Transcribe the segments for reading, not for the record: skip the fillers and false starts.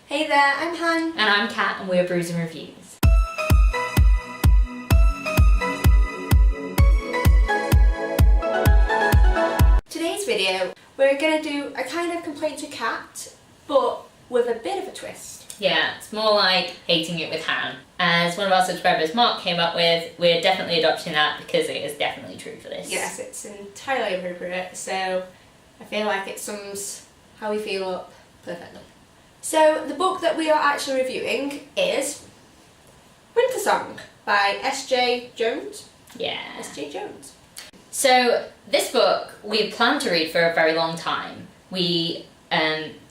Hey there, I'm Han. And I'm Kat, and we're Brews and Reviews. Today's video, we're going to do a kind of complaint to Kat, but with a bit of a twist. Yeah, it's more like hating it with Han. As one of our subscribers, Mark, came up with, we're definitely adopting that because it is definitely true for this. Yes, it's entirely appropriate, so I feel like it sums how we feel up perfectly. So the book that we are actually reviewing is Wintersong by S.J. Jones. Yeah. S.J. Jones. So this book we planned to read for a very long time. We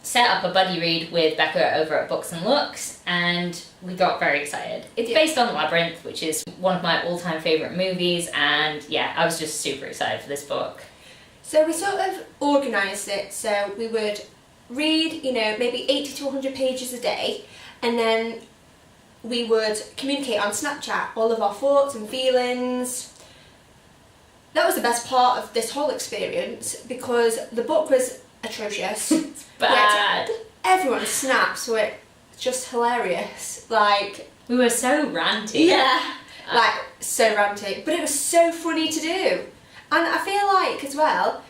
set up a buddy read with Becca over at Books and Looks, and we got very excited. It's based on Labyrinth, which is one of my all-time favourite movies, and yeah, I was just super excited for this book. So we sort of organised it so we would read, maybe 80 to 100 pages a day, and then we would communicate on Snapchat all of our thoughts and feelings. That was the best part of this whole experience because the book was atrocious. Bad. Everyone's snaps were just hilarious. Like, we were so ranty. Yeah. So ranty. But it was so funny to do. And I feel like, as well,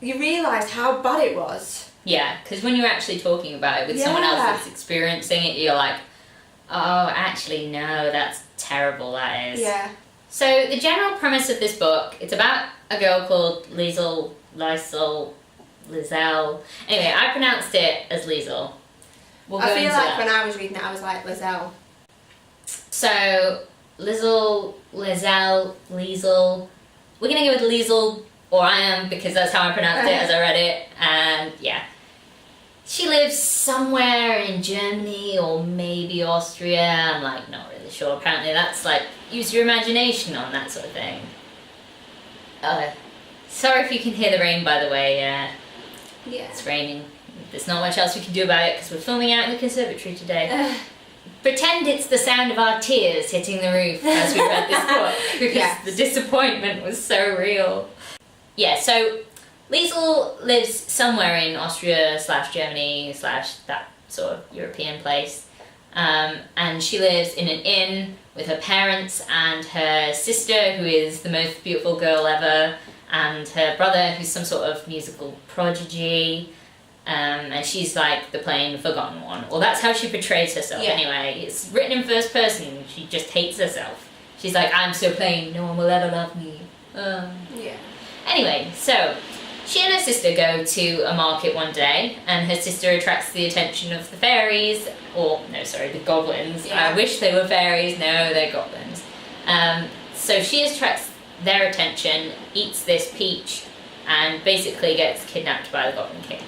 you realise how bad it was. Yeah, because when you're actually talking about it with someone else that's experiencing it, you're like, oh, actually, no, that's terrible, that is. Yeah. So the general premise of this book, it's about a girl called Lizelle. Anyway, I pronounced it as Lizelle. I feel like when I was reading it, I was like, Lizelle. So, Lizelle. We're going to go with Lizelle, or I am, because that's how I pronounced it as I read it, and yeah. She lives somewhere in Germany or maybe Austria. I'm like not really sure. Apparently that's like use your imagination on that sort of thing. Sorry if you can hear the rain, by the way. Yeah. It's raining. There's not much else we can do about it because we're filming out in the conservatory today. Pretend it's the sound of our tears hitting the roof as we read this book because the disappointment was so real. Yeah, so Lizelle lives somewhere in Austria/Germany/ that sort of European place. And she lives in an inn with her parents and her sister, who is the most beautiful girl ever, and her brother, who's some sort of musical prodigy. And she's like the plain forgotten one. Well, that's how she portrays herself anyway. It's written in first person. She just hates herself. She's like, I'm so plain, no one will ever love me. Anyway, so she and her sister go to a market one day, and her sister attracts the attention of the fairies, the goblins. Yeah. I wish they were fairies, no, they're goblins. So she attracts their attention, eats this peach, and basically gets kidnapped by the Goblin King.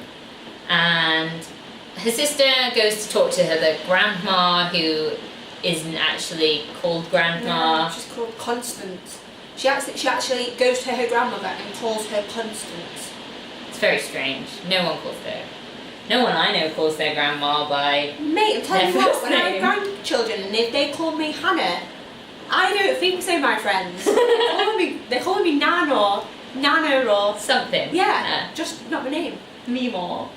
And her sister goes to talk to the grandma, who isn't actually called grandma. No, she's called Constance. She actually goes to her grandmother and calls her Constance. It's very strange. No one calls her. No one I know calls their grandma by. Mate, I'm telling you what, when I name. have grandchildren and if they call me Hannah, I don't think so, my friends. They're calling me Nana or Something. Yeah, just not my name. Meemaw.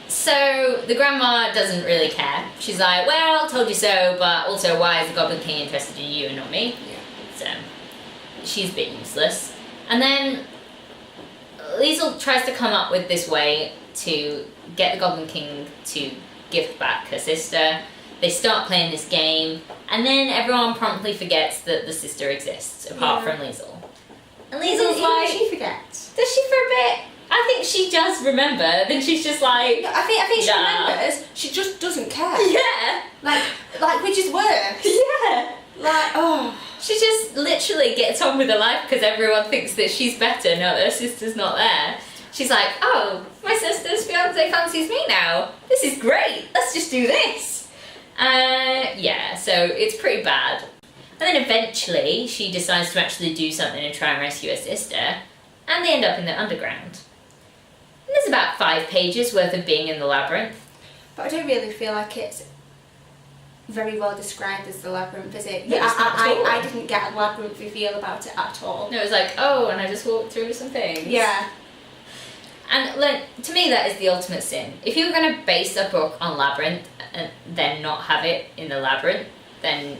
So the grandma doesn't really care. She's like, well, told you so, but also why is the Goblin King interested in you and not me? Yeah. So she's a bit useless. And then Lizelle tries to come up with this way to get the Goblin King to gift back her sister. They start playing this game, and then everyone promptly forgets that the sister exists, apart from Lizelle. And Lizelle's like, she forgets. does she for a bit? I think she does remember. Then she's just like, I think she remembers. She just doesn't care. Yeah, like which is worse. yeah. Like, oh. She just literally gets on with her life because everyone thinks that she's better now that her sister's not there. She's like, oh, my sister's fiance fancies me now. This is great. Let's just do this. So it's pretty bad. And then eventually she decides to actually do something and try and rescue her sister, and they end up in the underground. And there's about 5 pages worth of being in the labyrinth. But I don't really feel like it's very well described as the labyrinth, is it? No, it's not at all. I didn't get a labyrinthy feel about it at all. No, it was like, oh, and I just walked through some things. Yeah. And like, to me, that is the ultimate sin. If you're going to base a book on Labyrinth and then not have it in the Labyrinth, then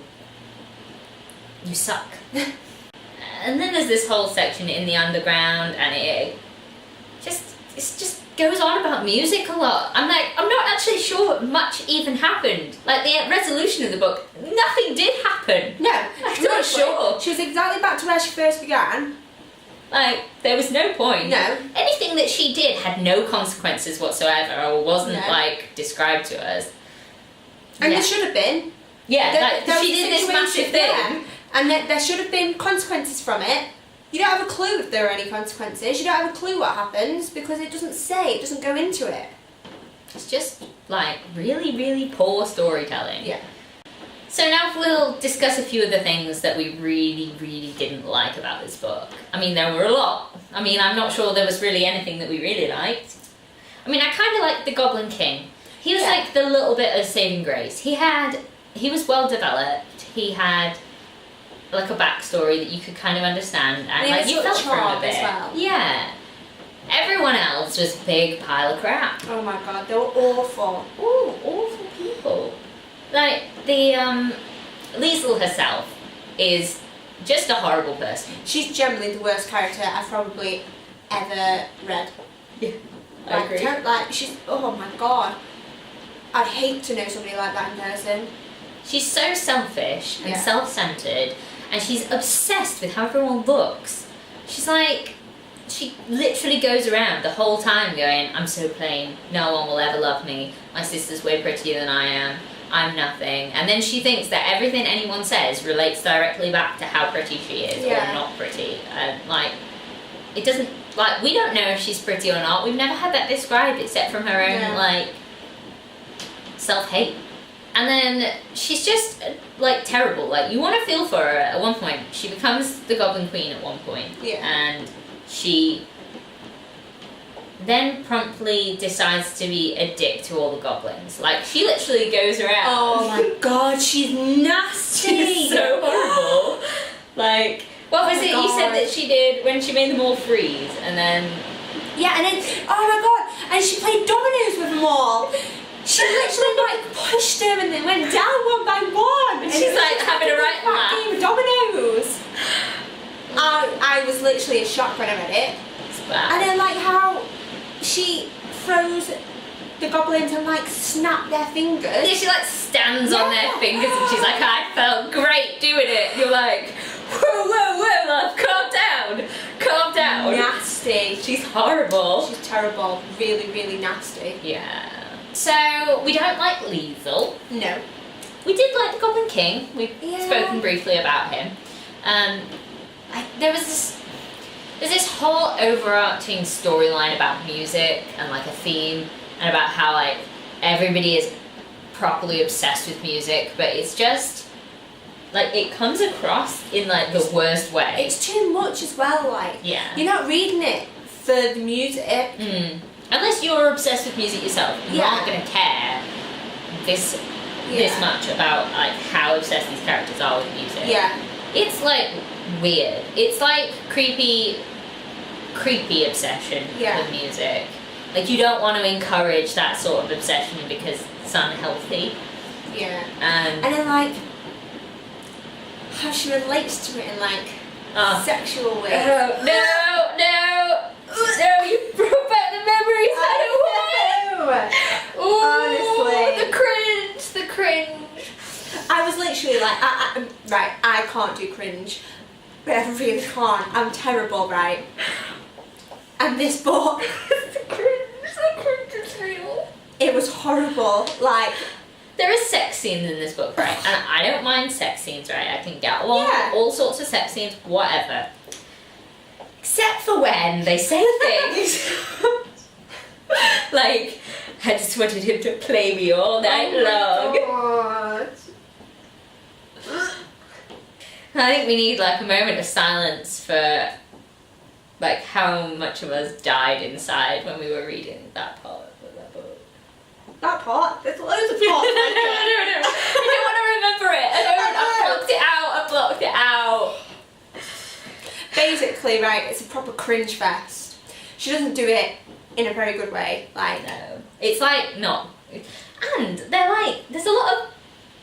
you suck. And then there's this whole section in the underground, and it just goes on about music a lot. I'm not actually sure much even happened. Like, the resolution of the book, nothing did happen. No, I'm not sure. She was exactly back to where she first began. Like, there was no point. No. Anything that she did had no consequences whatsoever, or wasn't, like, described to us. And there should have been. Yeah, There she was a did this situation massive there, thing. and there should have been consequences from it. You don't have a clue if there are any consequences. You don't have a clue what happens because it doesn't say, it doesn't go into it. It's just, like, really, really poor storytelling. Yeah. So now we'll discuss a few of the things that we really, really didn't like about this book. I mean, there were a lot. I mean, I'm not sure there was really anything that we really liked. I mean, I kind of liked the Goblin King. He was like the little bit of saving grace. He was well developed. He had like a backstory that you could kind of understand, and like you felt for him a bit. As well. Yeah. Everyone else was a big pile of crap. Oh my god, they were awful. Ooh, awful people. Like the Liesl herself is just a horrible person. She's generally the worst character I've probably ever read. Yeah, I agree. She's, oh my god. I'd hate to know somebody like that in person. She's so selfish and self-centered, and she's obsessed with how everyone looks. She's like, she literally goes around the whole time going, I'm so plain, no one will ever love me, my sister's way prettier than I am, I'm nothing. And then she thinks that everything anyone says relates directly back to how pretty she is or not pretty. And like, it doesn't, like, we don't know if she's pretty or not. We've never had that described except from her own, like, self-hate. And then she's just, like, terrible. Like, you want to feel for her at one point. She becomes the Goblin Queen at one point. Yeah. And she then promptly decides to be a dick to all the goblins. Like, she literally goes around. Oh my god, she's nasty! She's so horrible. Like, what was it you said that she did when she made them all freeze, and then... Yeah, and then, oh my god, and she played dominoes with them all. She literally, like, pushed them and they went down one by one. And she's like having a right laugh. Game of dominoes. I was literally in shock when I read it. It's bad. And then, like, how she throws the goblins and, like, snap their fingers. Yeah, she, like, stands on their fingers and she's like, I felt great doing it. And you're like, whoa, whoa, whoa, love, calm down. Calm down. Nasty. She's horrible. She's terrible. Really, really nasty. Yeah. So, we don't like Liesl. No. We did like the Goblin King. We've spoken briefly about him. There's this whole overarching storyline about music and like a theme, and about how like everybody is properly obsessed with music, but it's just like it comes across in like the worst way. It's too much as well. Like, yeah, you're not reading it for the music. Unless you're obsessed with music yourself, you're not going to care this much about like how obsessed these characters are with music. Yeah. It's like weird. It's like creepy obsession with music. Like, you don't want to encourage that sort of obsession because it's unhealthy. Yeah. And then like how she relates to it in like sexual ways. No, you brought back the memories. I don't want it. Honestly. The cringe. I was literally like, I can't do cringe. But I really can't. I'm terrible, right? And this book, the cringe is real. It was horrible. Like, there are sex scenes in this book, right? And I don't mind sex scenes, right? I can get along with all sorts of sex scenes, whatever. Except for when they say things like, I just wanted him to play me all night long. God. I think we need like a moment of silence for like how much of us died inside when we were reading that part of that book. That part? There's loads of parts. I don't want to remember it. I blocked it out. Basically, right, it's a proper cringe fest. She doesn't do it in a very good way. Like, no, it's like not, and they're like, there's a lot of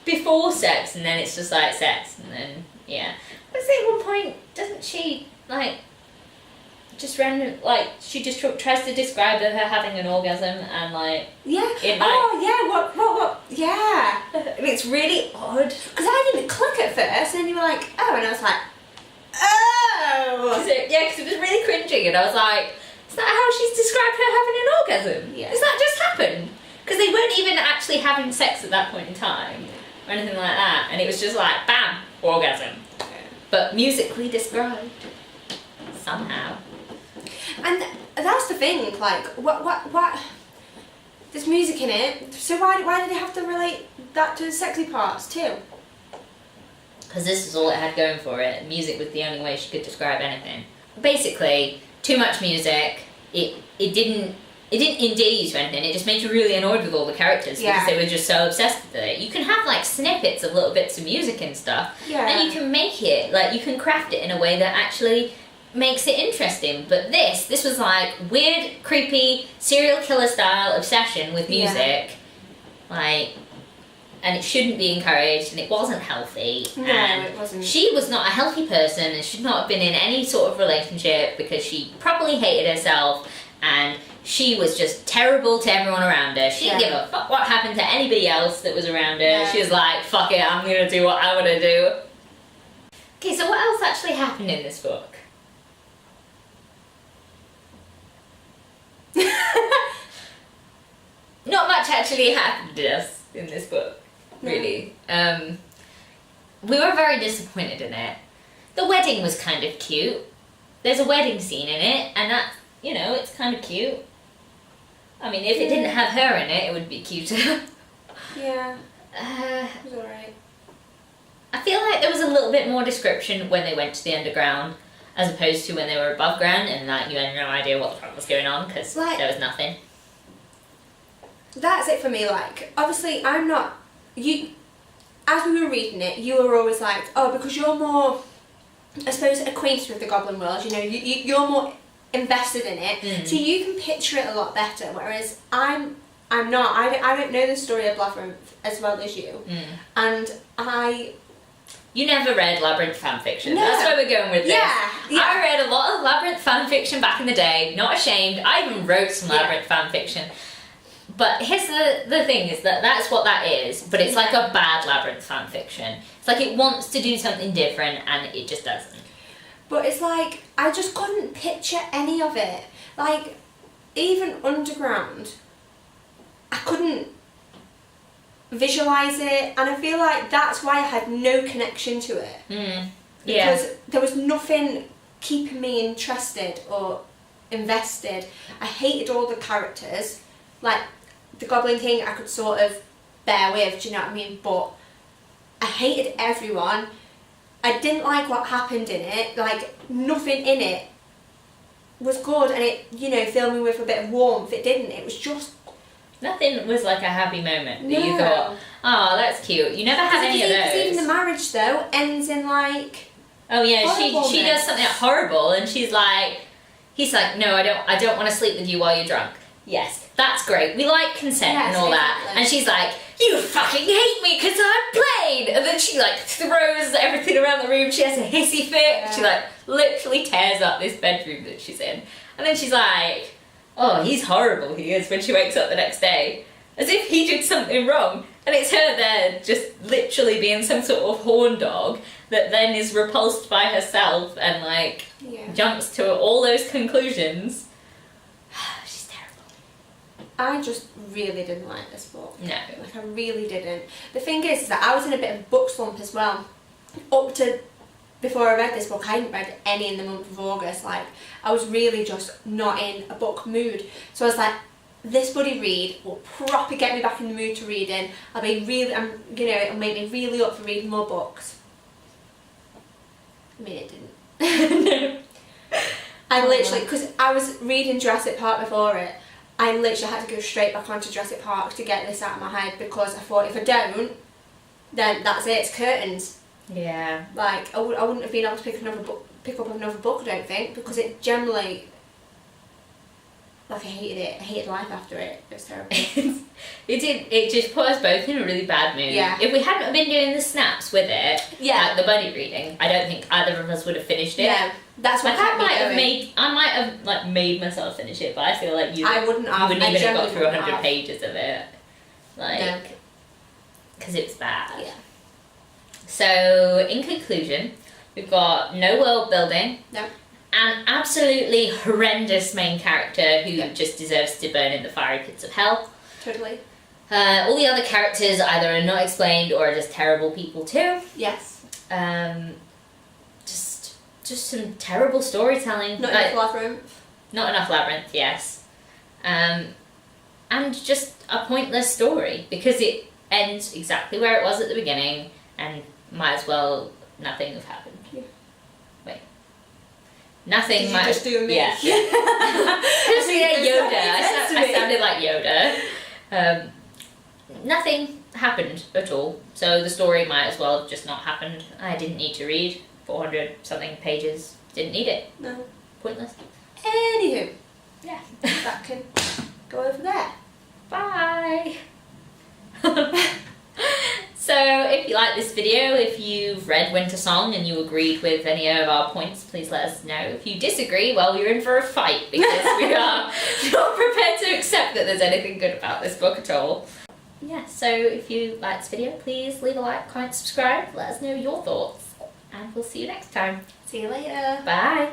before sex, and then it's just like sex, and then I say at one point, doesn't she like just random, like she just tries to describe her having an orgasm, and like what and it's really odd because I didn't click at first, and then you were like, oh, and I was like, oh, because it was really cringy, and I was like, is that how she's described her having an orgasm? Yeah. Does that just happen? Because they weren't even actually having sex at that point in time or anything like that, and it was just like bam, orgasm, but musically described somehow. And that's the thing, like, what? There's music in it, so why did they have to relate that to the sexy parts too? Because this is all it had going for it. Music was the only way she could describe anything. Basically, too much music. It didn't engage or anything. It just made you really annoyed with all the characters because they were just so obsessed with it. You can have like snippets of little bits of music and stuff, and you can make it like you can craft it in a way that actually makes it interesting. But this was like weird, creepy serial killer style obsession with music, like. And it shouldn't be encouraged, and it wasn't healthy. No, and it wasn't. She was not a healthy person, and should not have been in any sort of relationship because she probably hated herself, and she was just terrible to everyone around her. She didn't give a fuck what happened to anybody else that was around her. Yeah. She was like, fuck it, I'm gonna do what I wanna do. Okay, so what else actually happened in this book? Not much actually happened to us in this book. Really. We were very disappointed in it. The wedding was kind of cute. There's a wedding scene in it, and that, it's kind of cute. I mean, if it didn't have her in it, it would be cuter. Yeah. It was alright. I feel like there was a little bit more description when they went to the underground, as opposed to when they were above ground, and like you had no idea what the fuck was going on, because there was nothing. That's it for me, like, obviously I'm not, as we were reading it, you were always like, oh, because you're more, I suppose, acquainted with the Goblin world, you're more invested in it, so you can picture it a lot better, whereas I'm not, I don't know the story of Labyrinth as well as you, and You never read Labyrinth fanfiction. No. That's where we're going with this. Yeah. I read a lot of Labyrinth fanfiction back in the day, not ashamed, I even wrote some Labyrinth fanfiction. But here's the thing is that's what that is, but it's like a bad Labyrinth fanfiction. It's like it wants to do something different and it just doesn't. But it's like, I just couldn't picture any of it. Like, even Underground, I couldn't visualise it, and I feel like that's why I had no connection to it. Because there was nothing keeping me interested or invested. I hated all the characters. Like, the Goblin King I could sort of bear with, do you know what I mean? But I hated everyone. I didn't like what happened in it. Like, nothing in it was good, and it, filled me with a bit of warmth. It didn't. It was just... Nothing was like a happy moment that you thought, oh, that's cute. You never had any of those. Even the marriage, though, ends in, like... Oh, yeah, she does something horrible, and he's like, no, I don't want to sleep with you while you're drunk. Yes. That's great. We like consent and all that. And she's like, you fucking hate me because I'm plain. And then she like throws everything around the room. She has a hissy fit. Yeah. She like literally tears up this bedroom that she's in. And then she's like, oh, he's horrible, he is, when she wakes up the next day. As if he did something wrong. And it's her there just literally being some sort of horn dog that then is repulsed by herself and like jumps to all those conclusions. I just really didn't like this book. No. Like, I really didn't. The thing is that I was in a bit of a book slump as well. Up to before I read this book, I hadn't read any in the month of August. Like, I was really just not in a book mood. So I was like, this bloody read will properly get me back in the mood to reading. It'll make me really up for reading more books. I mean, it didn't. No. I literally, because I was reading Jurassic Park before it, I literally had to go straight back onto Jurassic Park to get this out of my head, because I thought if I don't, then that's it, it's curtains. Yeah. Like, I wouldn't have been able to pick up another book, I don't think, because it generally... Like I hated it. I hated life after it. It was terrible. It just put us both in a really bad mood. Yeah. If we hadn't been doing the snaps with it, Yeah. the buddy reading, I don't think either of us would have finished it. No, that's what Like kept me going. I might have like made myself finish it, but I feel like I wouldn't have. You wouldn't even have got through generally 100 wouldn't pages of it. Like, because it was bad. Yeah. So, in conclusion, we've got no world building. No. An absolutely horrendous main character who just deserves to burn in the fiery pits of hell. Totally. All the other characters either are not explained or are just terrible people too. Yes. Just some terrible storytelling. Not enough labyrinth. Not enough labyrinth, yes. And just a pointless story because it ends exactly where it was at the beginning and might as well nothing have happened. Yeah. Wait. Nothing Did you might just do me? Yeah. Just Yoda. I sounded like Yoda. Nothing happened at all. So the story might as well have just not happened. I didn't need to read 400 something pages. Didn't need it. No. Pointless. Anywho. Yeah. That can go over there. Bye. So if you like this video, if you've read Wintersong and you agreed with any of our points, please let us know. If you disagree, well, you're in for a fight because we are not prepared to accept that there's anything good about this book at all. Yeah, so if you like this video, please leave a like, comment, subscribe, let us know your thoughts, and we'll see you next time. See you later. Bye.